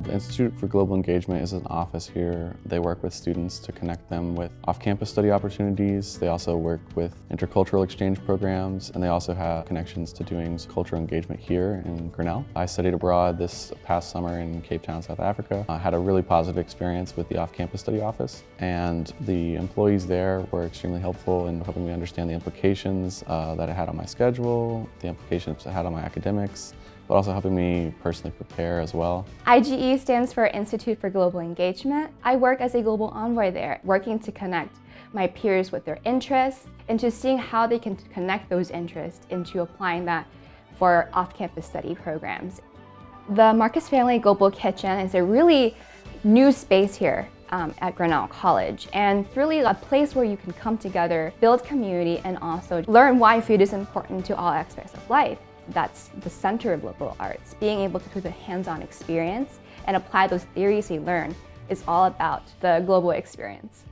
The Institute for Global Engagement is an office here. They work with students to connect them with off-campus study opportunities. They also work with intercultural exchange programs, and they also have connections to doing cultural engagement here in Grinnell. I studied abroad this past summer in Cape Town, South Africa. I had a really positive experience with the off-campus study office, and the employees there were extremely helpful in helping me understand the implications that it had on my schedule, the implications it had on my academics, but also helping me personally prepare as well. IGE stands for Institute for Global Engagement. I work as a global envoy there, working to connect my peers with their interests and to seeing how they can connect those interests into applying that for off-campus study programs. The Marcus Family Global Kitchen is a really new space here at Grinnell College, and it's really a place where you can come together, build community, and also learn why food is important to all aspects of life. That's the center of liberal arts. Being able to put a hands-on experience and apply those theories they learn is all about the global experience.